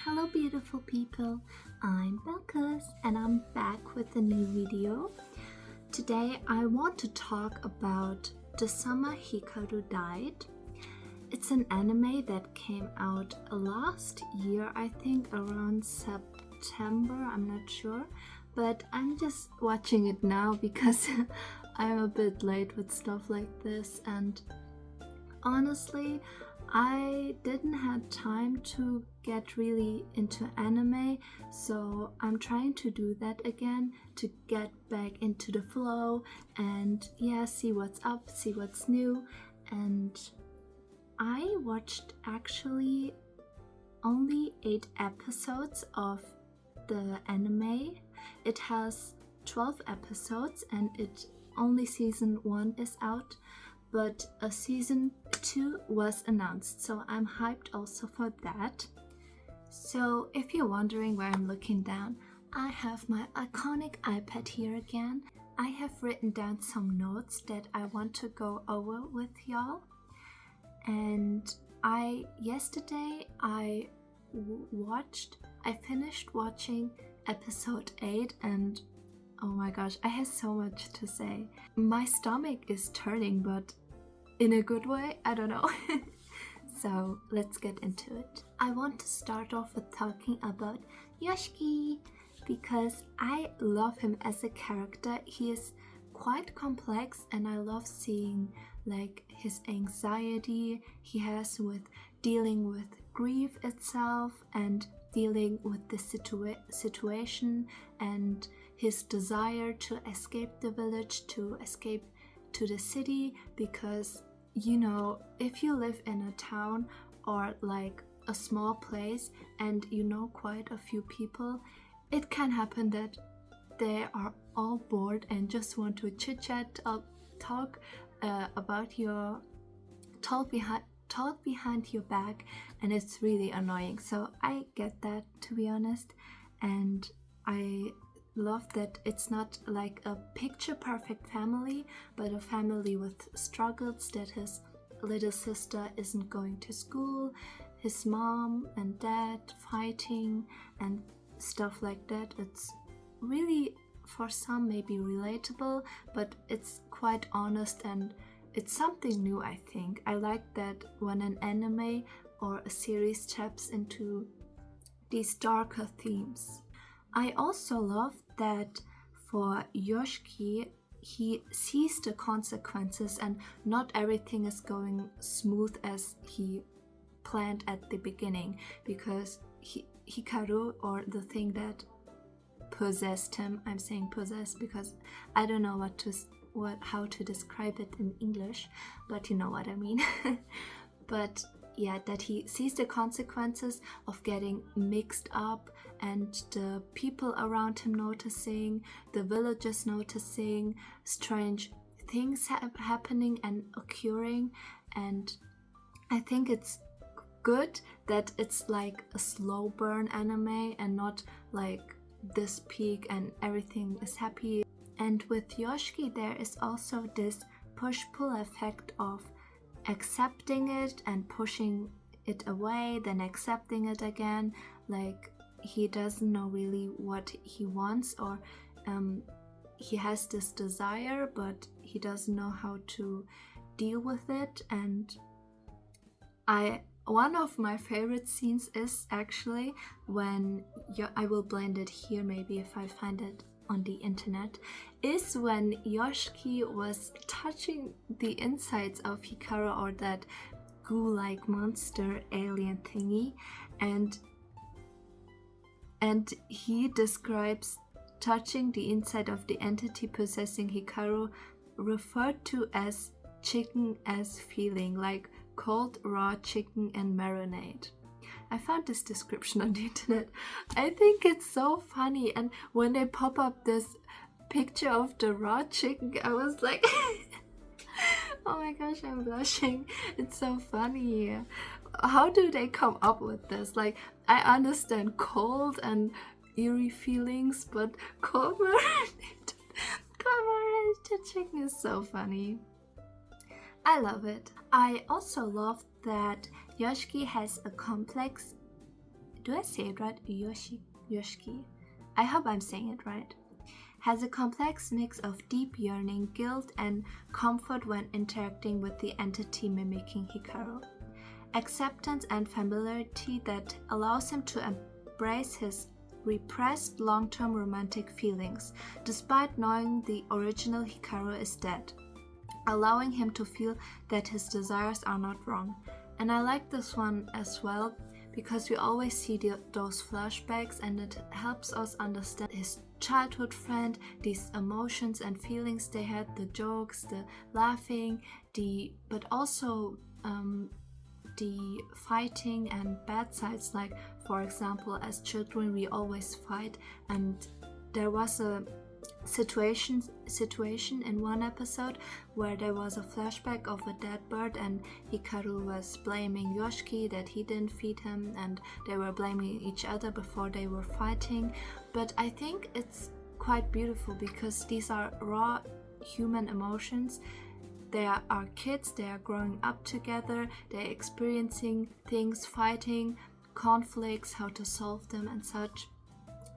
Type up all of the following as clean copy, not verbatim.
Hello beautiful people, I'm Belkis and I'm back with a new video. Today I want to talk about The Summer Hikaru Died. It's an anime that came out last year, I think around September, I'm not sure. But I'm just watching it now because I'm a bit late with stuff like this, and honestly I didn't have time to get really into anime, so I'm trying to do that again to get back into the flow and see what's up, see what's new. And I watched actually only 8 episodes of the anime. It has 12 episodes and only season 1 is out, but a season 2 was announced, so I'm hyped also for that. So if you're wondering where I'm looking down, I have my iconic iPad here again. I have written down some notes that I want to go over with y'all. And yesterday I finished watching episode 8 and oh my gosh, I have so much to say. My stomach is turning, but in a good way, I don't know. So let's get into it. I want to start off with talking about Yoshiki because I love him as a character. He is quite complex and I love seeing like his anxiety he has with dealing with grief itself and dealing with the situation and his desire to escape the village, to escape to the city, because if you live in a town or like a small place and you know quite a few people, it can happen that they are all bored and just want to chit chat, talk behind your back, and it's really annoying. So I get that, to be honest, and I love that it's not like a picture perfect family, but a family with struggles, that his little sister isn't going to school, his mom and dad fighting and stuff like that. It's really, for some, maybe relatable, but it's quite honest and it's something new. I think I like that when an anime or a series taps into these darker themes. I also love that for Yoshiki, he sees the consequences and not everything is going smooth as he planned at the beginning, because Hikaru, or the thing that possessed him, I'm saying possessed because I don't know how to describe it in English, but you know what I mean. But yeah, that he sees the consequences of getting mixed up and the people around him noticing, the villagers noticing, strange things happening and occurring. And I think it's good that it's like a slow burn anime and not like this peak and everything is happy. And with Yoshiki there is also this push-pull effect of accepting it and pushing it away, then accepting it again. Like he doesn't know really what he wants, or he has this desire but he doesn't know how to deal with it. And one of my favorite scenes is actually when I will blend it here maybe if I find it on the internet, is when Yoshiki was touching the insides of Hikaru, or that goo-like monster alien thingy, and he describes touching the inside of the entity possessing Hikaru, referred to as chicken as feeling, like cold raw chicken and marinade. I found this description on the internet. I think it's so funny, and when they pop up this picture of the raw chicken, I was like oh my gosh, I'm blushing. It's so funny. How do they come up with this? Like, I understand cold and eerie feelings, but cold marinated chicken is so funny. I love it. I also love that Yoshiki has a complex do I say it right? Yoshiki. I hope I'm saying it right. Has a complex mix of deep yearning, guilt, and comfort when interacting with the entity mimicking Hikaru. Acceptance and familiarity that allows him to embrace his repressed long-term romantic feelings, despite knowing the original Hikaru is dead, allowing him to feel that his desires are not wrong. And I like this one as well because we always see those flashbacks, and it helps us understand his childhood friend, these emotions and feelings they had, the jokes, the laughing, but also the fighting and bad sides. Like, for example, as children we always fight, and there was a situation in one episode where there was a flashback of a dead bird, and Hikaru was blaming Yoshiki that he didn't feed him, and they were blaming each other before they were fighting. But I think it's quite beautiful because these are raw human emotions. They are kids, they are growing up together, they're experiencing things, fighting, conflicts, how to solve them and such.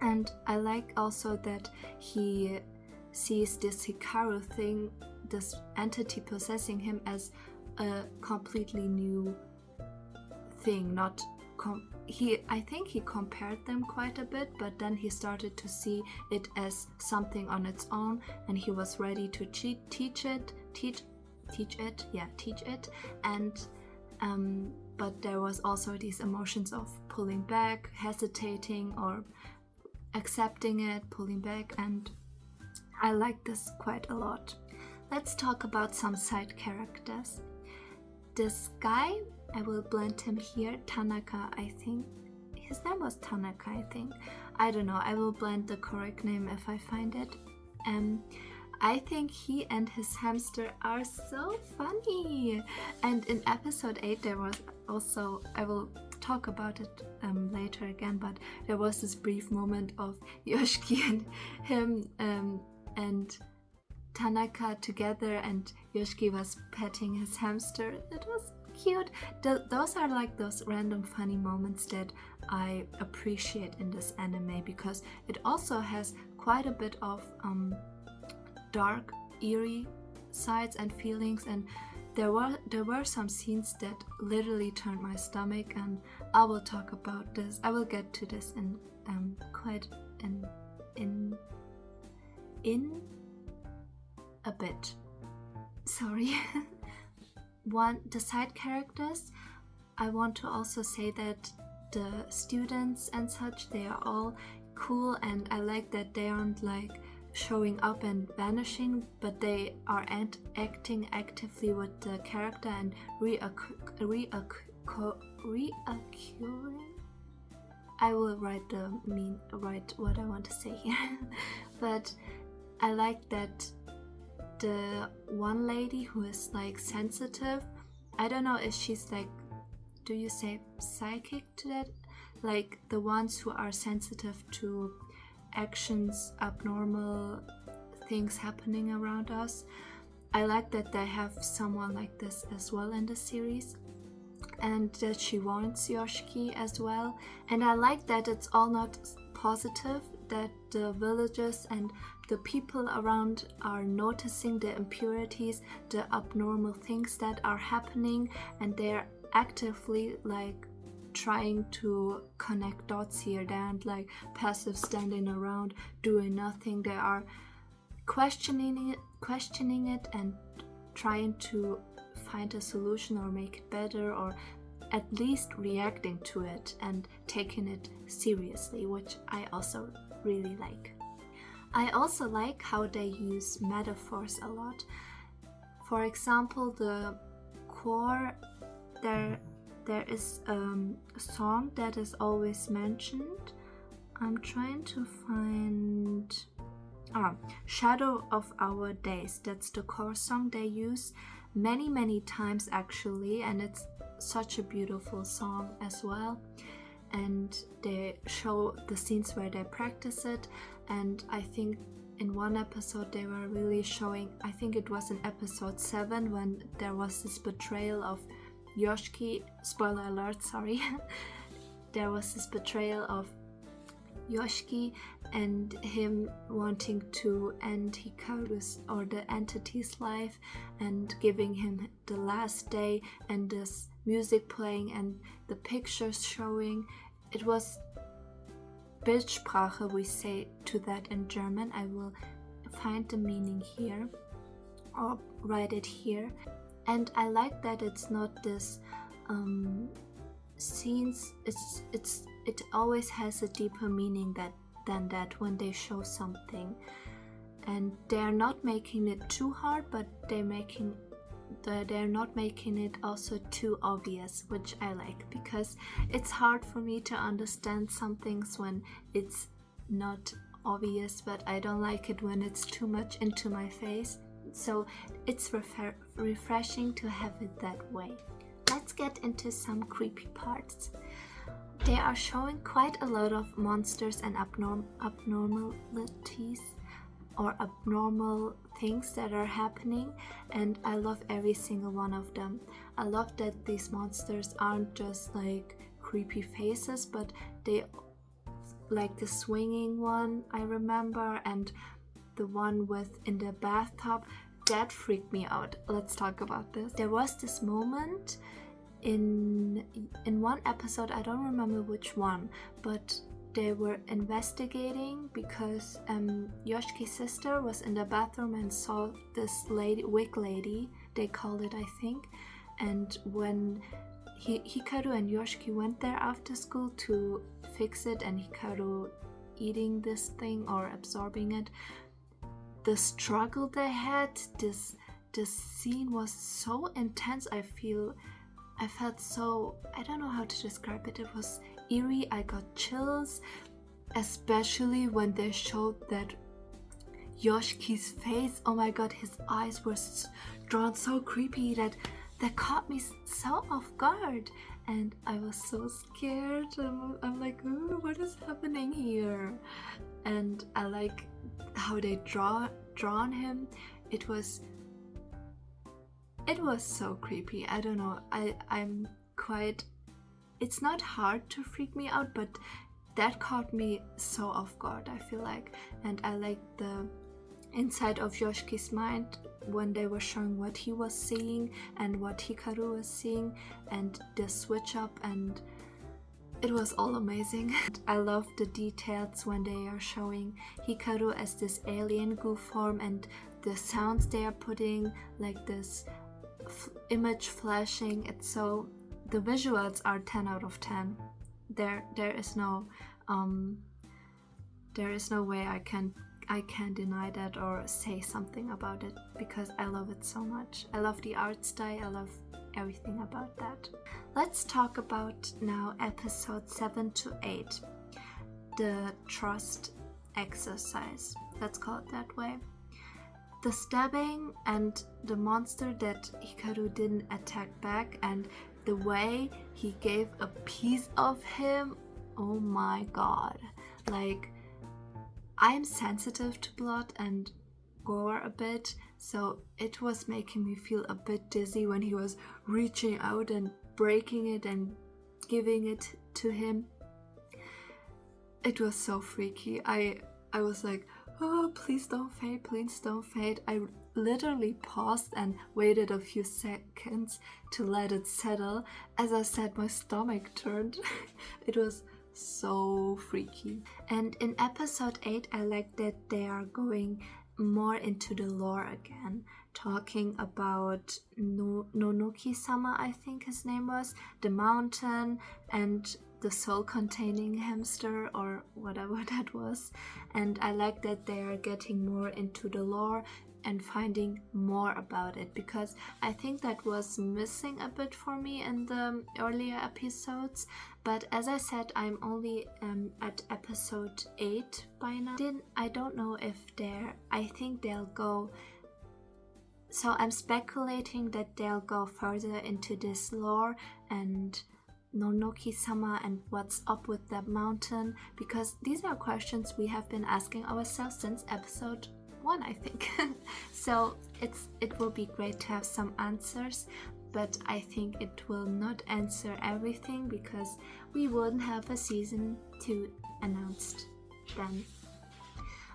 And I like also that he sees this Hikaru thing, this entity possessing him, as a completely new thing. I think he compared them quite a bit, but then he started to see it as something on its own, and he was ready to teach it. And but there was also these emotions of pulling back, hesitating, or accepting it, pulling back, and I like this quite a lot. Let's talk about some side characters. This guy, I will blend him here, Tanaka, I think. His name was Tanaka, I think. I don't know, I will blend the correct name if I find it. I think he and his hamster are so funny. And in episode 8 there was also, I will talk about it later again, but there was this brief moment of Yoshiki and him and Tanaka together, and Yoshiki was petting his hamster. It was cute. Those are like those random funny moments that I appreciate in this anime, because it also has quite a bit of dark, eerie sides and feelings, and there were some scenes that literally turned my stomach, and I will talk about this. I will get to this in a bit. Sorry. The side characters, I want to also say that the students and such, they are all cool, and I like that they aren't like showing up and vanishing, but they are acting actively with the character and reoccurring. I will write what I want to say here. But I like that the one lady who is like sensitive, I don't know if she's like, do you say psychic to that? Like the ones who are sensitive to actions, abnormal things happening around us. I like that they have someone like this as well in the series, and that she warns Yoshiki as well. And I like that it's all not positive, that the villagers and the people around are noticing the impurities, the abnormal things that are happening, and they're actively like trying to connect dots here. They aren't like passive standing around doing nothing. They are questioning it and trying to find a solution or make it better, or at least reacting to it and taking it seriously, which I also really like. I also like how they use metaphors a lot. For example, the core, there is a song that is always mentioned. I'm trying to find Shadow of Our Days. That's the core song they use many times actually, and it's such a beautiful song as well. And they show the scenes where they practice it, and I think in one episode they were really showing, I think it was in episode 7, when there was this betrayal of Yoshiki, spoiler alert, sorry, there was this betrayal of Yoshiki and him wanting to end Hikaru's or the entity's life and giving him the last day, and this music playing and the pictures showing. It was Bildsprache, we say to that in German. I will find the meaning here or write it here. And I like that it's not this scenes, it always has a deeper meaning than that when they show something, and they're not making it too hard, but they're not making it also too obvious, which I like, because it's hard for me to understand some things when it's not obvious, but I don't like it when it's too much into my face. So it's refreshing to have it that way. Let's get into some creepy parts. They are showing quite a lot of monsters and abnormalities or abnormal things that are happening, and I love every single one of them. I love that these monsters aren't just like creepy faces, but they, like the swinging one I remember, and the one with in the bathtub, that freaked me out. Let's talk about this. There was this moment in one episode, I don't remember which one, but they were investigating because Yoshiki's sister was in the bathroom and saw this wig lady, they called it, I think. And when Hikaru and Yoshiki went there after school to fix it, and Hikaru eating this thing or absorbing it, the struggle they had, this scene was so intense. I felt so, I don't know how to describe it. It was eerie. I got chills, especially when they showed that Yoshiki's face. Oh my god, his eyes were drawn so creepy that caught me so off guard, and I was so scared. I'm like, ooh, what is happening here? And I like how they drawn him. It was so creepy. I don't know. I'm quite. It's not hard to freak me out, but that caught me so off guard, I feel like. And I like the inside of Yoshiki's mind when they were showing what he was seeing and what Hikaru was seeing, and the switch up, and it was all amazing. I love the details when they are showing Hikaru as this alien goo form, and the sounds they are putting, like this image flashing. It's so, the visuals are 10 out of 10. There is no way I can deny that or say something about it, because I love it so much. I love the art style. I love everything about that. Let's talk about now episode 7 to 8, the trust exercise. Let's call it that way. The stabbing and the monster that Hikaru didn't attack back, and the way he gave a piece of him, oh my god. Like, I'm sensitive to blood and gore a bit, so it was making me feel a bit dizzy when he was reaching out and breaking it and giving it to him. It was so freaky. I was like, oh, please don't fade, please don't fade. I literally paused and waited a few seconds to let it settle. As I said, my stomach turned. It was so freaky. And in episode 8, I like that they are going more into the lore again, talking about Nonoki-sama, I think his name was, the mountain, and the soul-containing hamster or whatever that was. And I like that they are getting more into the lore and finding more about it, because I think that was missing a bit for me in the earlier episodes. But as I said, I'm only at episode 8 by now. I don't know if I think they'll go, so I'm speculating that they'll go further into this lore and Nonoki-sama and what's up with that mountain, because these are questions we have been asking ourselves since episode 1, I think. So it will be great to have some answers. but I think it will not answer everything because we wouldn't have a season 2 announced then.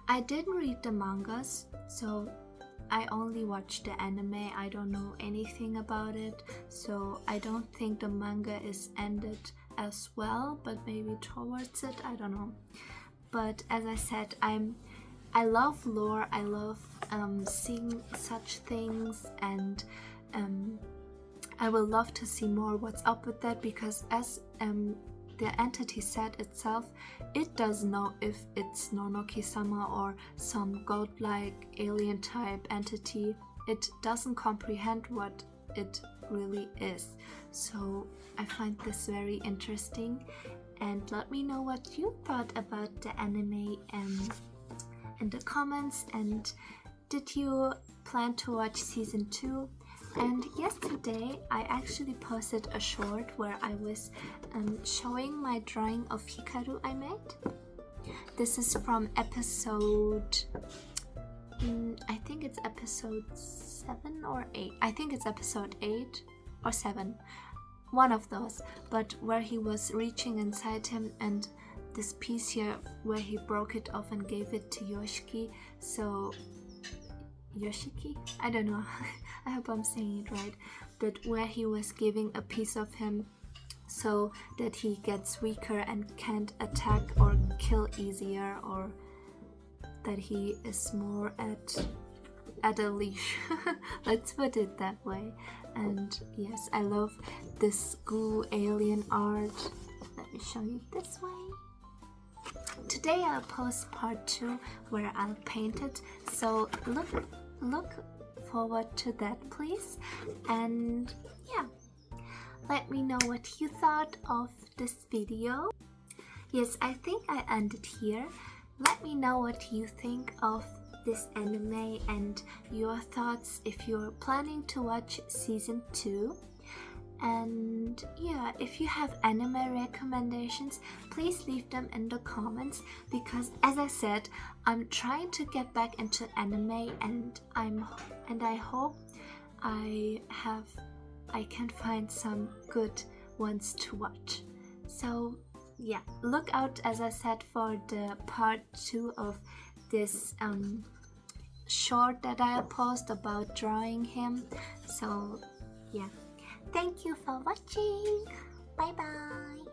I didn't read the mangas, so I only watched the anime. I don't know anything about it, so I don't think the manga is ended as well, but maybe towards it, I don't know. But as I said, I love lore. I love seeing such things, and I will love to see more what's up with that, because as the entity said itself, it doesn't know if it's Nonoki-sama or some godlike alien type entity. It doesn't comprehend what it really is. So I find this very interesting, and let me know what you thought about the anime in the comments, and did you plan to watch season 2? And yesterday I actually posted a short where I was showing my drawing of Hikaru I made. This is from episode, I think it's episode 7 or 8. I think it's episode 8 or 7. One of those, but where he was reaching inside him, and this piece here where he broke it off and gave it to Yoshiki. So Yoshiki? I don't know. I hope I'm saying it right. But where he was giving a piece of him so that he gets weaker and can't attack or kill easier, or that he is more at a leash. Let's put it that way. And yes, I love this glue alien art. Let me show you this way. Today I'll post part 2 where I'll paint it, so look forward to that, please. And yeah, let me know what you thought of this video. Yes, I think I ended here. Let me know what you think of this anime and your thoughts if you're planning to watch season 2. And yeah, if you have anime recommendations, please leave them in the comments, because as I said, I'm trying to get back into anime, and I hope I can find some good ones to watch. So yeah, look out, as I said, for the part 2 of this short that I'll post about drawing him. So yeah, thank you for watching. Bye bye.